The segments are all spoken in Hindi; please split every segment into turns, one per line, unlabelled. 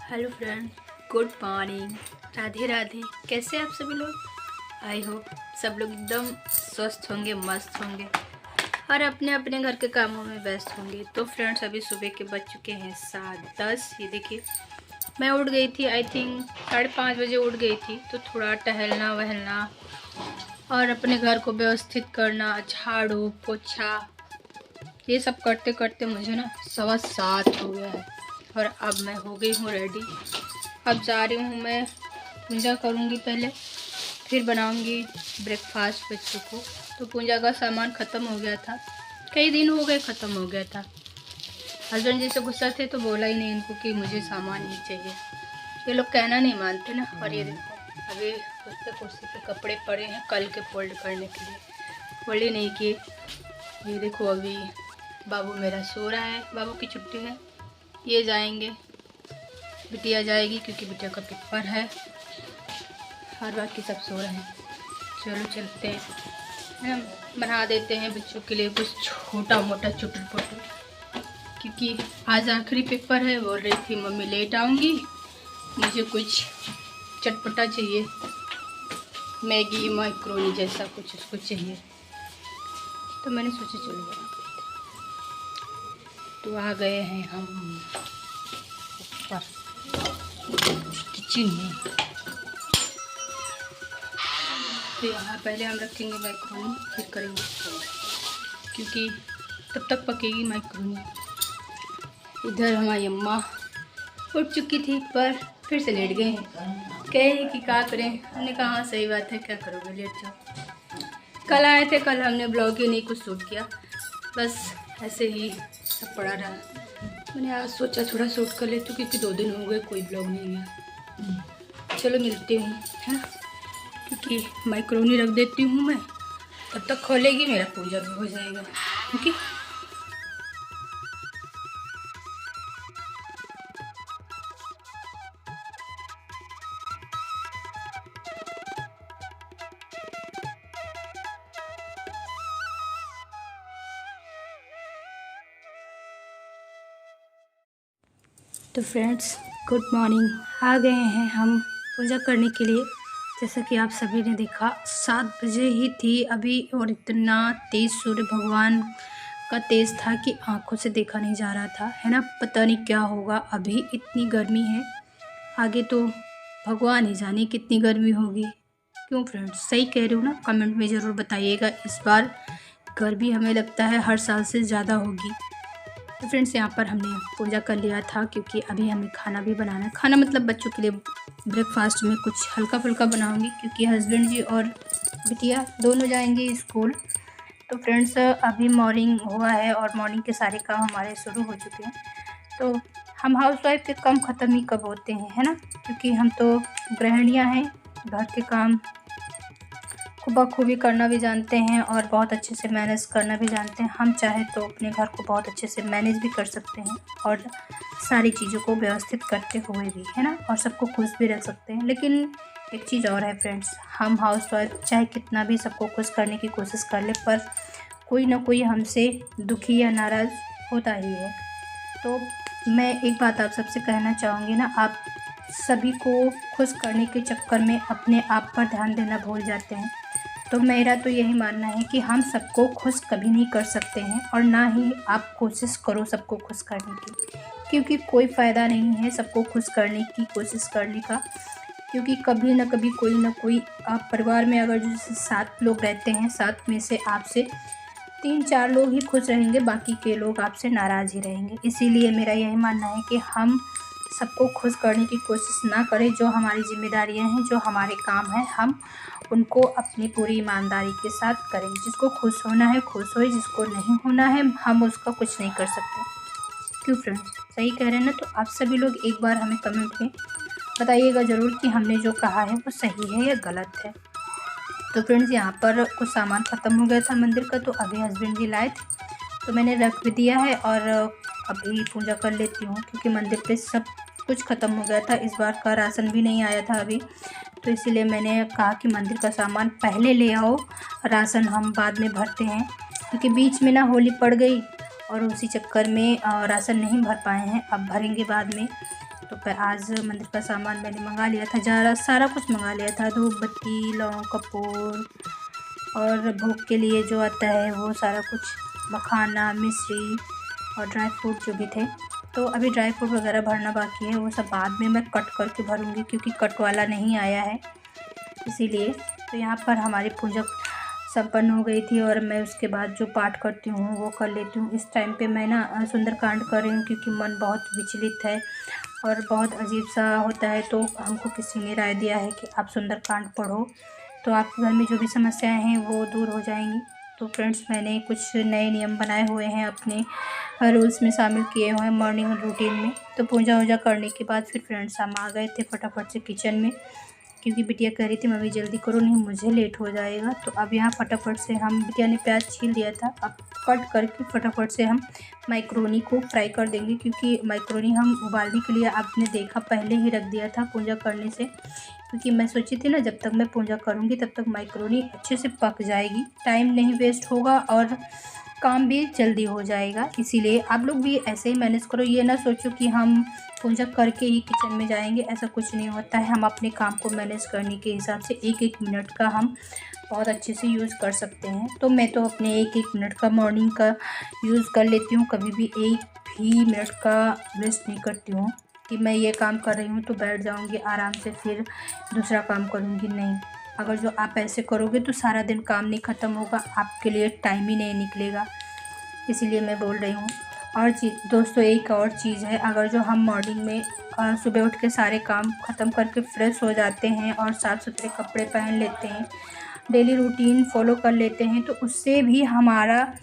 Hello friend, good morning, Radhe Radhe. कैसे आप सभी लोग? आई होप सब लोग एकदम स्वस्थ होंगे, मस्त होंगे और अपने अपने घर के कामों में व्यस्त होंगे। तो फ्रेंड्स, अभी सुबह के बज चुके हैं 7:10। ये देखिए, मैं उठ गई थी, आई थिंक 5:30 बजे उठ गई थी। तो थोड़ा टहलना वहलना और अपने घर को व्यवस्थित करना, झाड़ू पोछा, ये सब करते करते मुझे ना 7:15 हो गया है। और अब मैं हो गई हूँ रेडी। अब जा रही हूँ, मैं पूजा करूँगी पहले, फिर बनाऊँगी ब्रेकफास्ट बच्चों को। तो पूजा का सामान ख़त्म हो गया था, कई दिन हो गए ख़त्म हो गया था। हस्बैंड जी से गुस्सा थे तो बोला ही नहीं इनको कि मुझे सामान नहीं चाहिए। ये लोग कहना नहीं मानते ना। और ये देखो, अभी उस पर कुर्सी पे कपड़े पड़े हैं कल के फोल्ड करने के लिए, फोल्ड ही नहीं किए। ये देखो, अभी बाबू मेरा सो रहा है, बाबू की छुट्टी है, ये जाएंगे, बिटिया जाएगी क्योंकि बिटिया का पेपर है, और बाकी सब सो रहे हैं। चलो चलते हैं, है ना, बना देते हैं बच्चों के लिए कुछ छोटा मोटा चुटुर पुटुर, क्योंकि आज आखिरी पेपर है। बोल रही थी मम्मी लेट आऊँगी, मुझे कुछ चटपटा चाहिए, मैगी मैक्रोनी जैसा कुछ उसको चाहिए। तो मैंने सोचा चलो बना देते। तो आ गए हैं हम ऊपर किचन में। तो यहाँ पहले हम रखेंगे मैक्रोनी, फिर करेंगे क्योंकि तब तक पकेगी मैक्रोनी। इधर हमारी अम्मा उठ चुकी थी पर फिर से लेट गए, कहे कि क्या करें। हमने कहा हाँ सही बात है, क्या करोगे, लेट जाओ। कल आए थे, कल हमने ब्लॉग ही नहीं कुछ शूट किया, बस ऐसे ही सब पड़ा रहा। मैंने आज सोचा थोड़ा शूट कर लेती हूँ क्योंकि 2 दिन हो गए कोई ब्लॉग नहीं है। चलो मिलती हूँ, है ना, क्योंकि मैक्रोनी रख देती हूँ मैं, तब तक खोलेगी, मेरा पूजा भी हो जाएगा। ओके। तो फ्रेंड्स, गुड मॉर्निंग। आ गए हैं हम पूजा करने के लिए। जैसा कि आप सभी ने देखा 7 बजे ही थी अभी, और इतना तेज़ सूर्य भगवान का तेज़ था कि आंखों से देखा नहीं जा रहा था, है ना। पता नहीं क्या होगा, अभी इतनी गर्मी है, आगे तो भगवान ही जाने कितनी गर्मी होगी। क्यों फ्रेंड्स, सही कह रही हूँ ना? कमेंट में ज़रूर बताइएगा। इस बार गर्मी हमें लगता है हर साल से ज़्यादा होगी। तो फ्रेंड्स, यहाँ पर हमने पूजा कर लिया था क्योंकि अभी हमें खाना भी बनाना है। खाना मतलब बच्चों के लिए ब्रेकफास्ट में कुछ हल्का फुल्का बनाऊंगी क्योंकि हस्बैंड जी और बिटिया दोनों जाएंगे स्कूल। तो फ्रेंड्स, अभी मॉर्निंग हुआ है और मॉर्निंग के सारे काम हमारे शुरू हो चुके हैं। तो हम हाउसवाइफ के काम ख़त्म ही कब होते हैं, है ना, क्योंकि हम तो गृहिणियाँ हैं, घर के काम को बखूबी करना भी जानते हैं और बहुत अच्छे से मैनेज करना भी जानते हैं। हम चाहे तो अपने घर को बहुत अच्छे से मैनेज भी कर सकते हैं और सारी चीज़ों को व्यवस्थित करते हुए भी, है ना, और सबको खुश भी रख सकते हैं। लेकिन एक चीज़ और है फ्रेंड्स, हम हाउसवाइफ चाहे कितना भी सबको खुश करने की कोशिश कर ले, पर कोई ना कोई हमसे दुखी या नाराज़ होता ही है। तो मैं एक बात आप सबसे कहना चाहूँगी ना, आप सभी को खुश करने के चक्कर में अपने आप पर ध्यान देना भूल जाते हैं। तो मेरा तो यही मानना है कि हम सबको खुश कभी नहीं कर सकते हैं, और ना ही आप कोशिश करो सबको खुश करने की, क्योंकि कोई फ़ायदा नहीं है सबको खुश करने की कोशिश करने का। क्योंकि कभी ना कभी कोई ना कोई, आप परिवार में अगर जैसे 7 लोग रहते हैं, 7 में से आपसे 3-4 लोग ही खुश रहेंगे, बाकी के लोग आपसे नाराज़ ही रहेंगे। इसीलिए मेरा यही मानना है कि हम सबको खुश करने की कोशिश ना करें। जो हमारी जिम्मेदारियां हैं, जो हमारे काम हैं, हम उनको अपनी पूरी ईमानदारी के साथ करें। जिसको खुश होना है खुश होए, जिसको नहीं होना है हम उसका कुछ नहीं कर सकते। क्यों फ्रेंड्स, सही कह रहे हैं ना? तो आप सभी लोग एक बार हमें कमेंट में बताइएगा ज़रूर कि हमने जो कहा है वो सही है या गलत है। तो फ्रेंड्स, यहाँ पर कुछ सामान ख़त्म हो गया था मंदिर का, तो अभी हस्बैंड जी लाए थे तो मैंने रख भी दिया है और अभी पूजा कर लेती हूँ, क्योंकि मंदिर पे सब कुछ ख़त्म हो गया था। इस बार का राशन भी नहीं आया था अभी, तो इसीलिए मैंने कहा कि मंदिर का सामान पहले ले आओ, राशन हम बाद में भरते हैं। क्योंकि बीच में ना होली पड़ गई और उसी चक्कर में राशन नहीं भर पाए हैं, अब भरेंगे बाद में। तो आज मंदिर का सामान मैंने मंगा लिया था, ज़रा सारा कुछ मंगा लिया था, धूप बत्ती, लौंग, कपूर और भोग के लिए जो आता है वो सारा कुछ, मखाना, मिश्री और ड्राई फ्रूट जो भी थे। तो अभी ड्राई फ्रूट वगैरह भरना बाकी है, वो सब बाद में मैं कट करके भरूँगी क्योंकि कट वाला नहीं आया है इसीलिए। तो यहाँ पर हमारी पूजा संपन्न हो गई थी और मैं उसके बाद जो पाठ करती हूँ वो कर लेती हूँ। इस टाइम पे मैं ना सुंदरकांड कर रही हूँ क्योंकि मन बहुत विचलित है और बहुत अजीब सा होता है। तो हमको किसी ने राय दिया है कि आप सुंदरकांड पढ़ो तो आपके घर में जो भी समस्याएं हैं वो दूर हो जाएंगी। तो फ्रेंड्स, मैंने कुछ नए नियम बनाए हुए हैं, अपने रूल्स में शामिल किए हुए हैं मॉर्निंग रूटीन में। तो पूजा वूजा करने के बाद फिर फ्रेंड्स हम आ गए थे फटाफट से किचन में, क्योंकि बिटिया कह रही थी मम्मी जल्दी करो, नहीं मुझे लेट हो जाएगा। तो अब यहाँ फटाफट से हम, बिटिया ने प्याज छील दिया था, अब कट करके फटाफट से हम मैक्रोनी को फ्राई कर देंगे, क्योंकि मैक्रोनी हम उबालने के लिए आपने देखा पहले ही रख दिया था पूजा करने से, क्योंकि मैं सोची थी ना जब तक मैं पूजा करूँगी तब तक मैक्रोनी अच्छे से पक जाएगी, टाइम नहीं वेस्ट होगा और काम भी जल्दी हो जाएगा। इसीलिए आप लोग भी ऐसे ही मैनेज करो, ये ना सोचो कि हम पूजा करके ही किचन में जाएंगे, ऐसा कुछ नहीं होता है। हम अपने काम को मैनेज करने के हिसाब से एक एक मिनट का हम बहुत अच्छे से यूज़ कर सकते हैं। तो मैं तो अपने एक एक मिनट का मॉर्निंग का यूज़ कर लेती हूँ, कभी भी एक भी मिनट का वेस्ट नहीं करती हूँ कि मैं ये काम कर रही हूँ तो बैठ जाऊँगी आराम से फिर दूसरा काम करूँगी, नहीं। अगर जो आप ऐसे करोगे तो सारा दिन काम नहीं ख़त्म होगा, आपके लिए टाइम ही नहीं निकलेगा, इसीलिए मैं बोल रही हूँ। और दोस्तों, एक और चीज़ है, अगर जो हम मॉर्निंग में सुबह उठ के सारे काम ख़त्म करके फ्रेश हो जाते हैं और साफ़ सुथरे कपड़े पहन लेते हैं, डेली रूटीन फॉलो कर लेते हैं, तो उससे भी हमारा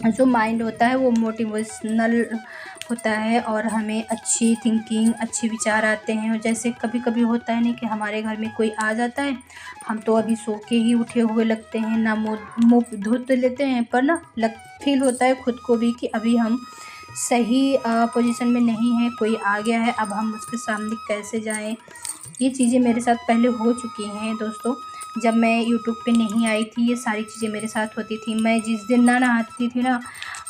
जो माइंड होता है वो मोटिवेशनल होता है और हमें अच्छी थिंकिंग, अच्छे विचार आते हैं। और जैसे कभी कभी होता है नहीं कि हमारे घर में कोई आ जाता है, हम तो अभी सो के ही उठे हुए लगते हैं, ना मुँह धो तो लेते हैं पर ना फील होता है खुद को भी कि अभी हम सही पोजीशन में नहीं है, कोई आ गया है, अब हम उसके सामने कैसे जाएं। ये चीज़ें मेरे साथ पहले हो चुकी हैं दोस्तों, जब मैं यूट्यूब पे नहीं आई थी ये सारी चीज़ें मेरे साथ होती थी। मैं जिस दिन ना नहाती थी ना,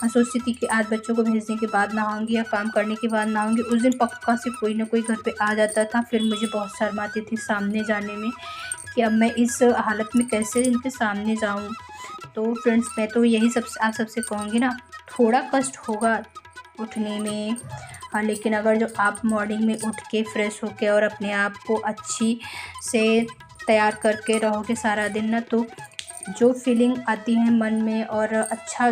सोचती थी कि आज बच्चों को भेजने के बाद नहाऊंगी या काम करने के बाद नहाऊंगी, उस दिन पक्का से कोई ना कोई घर पे आ जाता था, फिर मुझे बहुत शर्म आती थी सामने जाने में कि अब मैं इस हालत में कैसे इनके सामने जाऊं। तो फ्रेंड्स, मैं तो यही आप सबसे कहूँगी ना, थोड़ा कष्ट होगा उठने में, हाँ, लेकिन अगर जो आप मॉर्निंग में उठ के फ्रेश होके और अपने आप को अच्छी से तैयार करके रहोगे सारा दिन ना, तो जो फीलिंग आती है मन में और अच्छा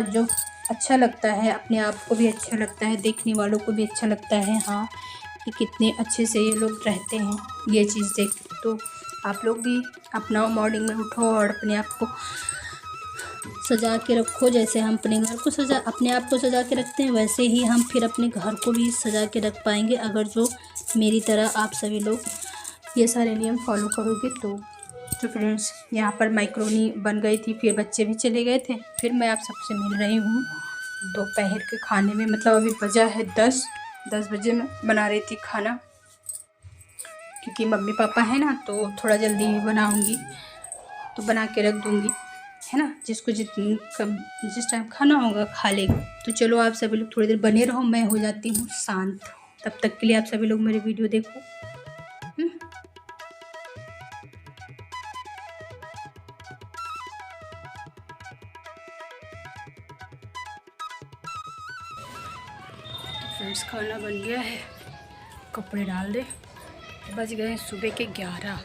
लगता है, अपने आप को भी अच्छा लगता है, देखने वालों को भी अच्छा लगता है, हाँ, कि कितने अच्छे से ये लोग रहते हैं, ये चीज़ देख। तो आप लोग भी अपना मॉर्निंग में उठो और अपने आप को सजा के रखो, जैसे हम अपने घर को अपने आप को सजा के रखते हैं, वैसे ही हम फिर अपने घर को भी सजा के रख पाएंगे, अगर जो मेरी तरह आप सभी लोग ये सारे नियम फॉलो करोगे तो। फ्रेंड्स, यहाँ पर मैक्रोनी बन गई थी, फिर बच्चे भी चले गए थे, फिर मैं आप सबसे मिल रही हूँ दोपहर के खाने में। मतलब अभी बजा है 10 बजे मैं बना रही थी खाना, क्योंकि मम्मी पापा है ना तो थोड़ा जल्दी ही बनाऊँगी, तो बना के रख दूँगी, है ना, जिसको जिस टाइम खाना होगा खा लेगा। तो चलो आप सभी लोग थोड़ी देर बने रहो, मैं हो जाती हूँ शांत, तब तक के लिए आप सभी लोग मेरे वीडियो देखो। फ्रेंड्स, खाना बन गया है, कपड़े डाल दे, बज गए सुबह के 11।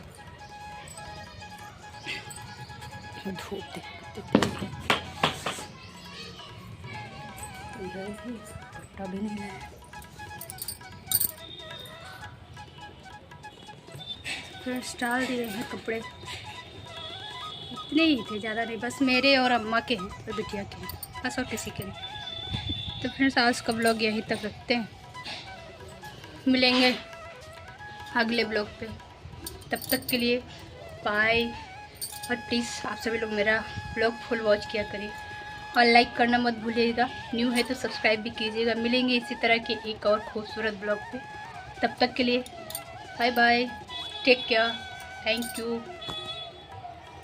धूप पट्टा भी नहीं है। फ्रेंड्स, डाल दिए हैं कपड़े, इतने ही थे, ज़्यादा नहीं, बस मेरे और अम्मा के हैं और बिटिया के हैं, बस और किसी के नहीं। तो फ्रेंड्स, आज का ब्लॉग यहीं तक रखते हैं, मिलेंगे अगले ब्लॉग पे, तब तक के लिए बाय। और प्लीज़ आप सभी लोग मेरा ब्लॉग फुल वॉच किया करिए और लाइक करना मत भूलिएगा, न्यू है तो सब्सक्राइब भी कीजिएगा। मिलेंगे इसी तरह के एक और खूबसूरत ब्लॉग पे, तब तक के लिए bye bye, take care, thank you.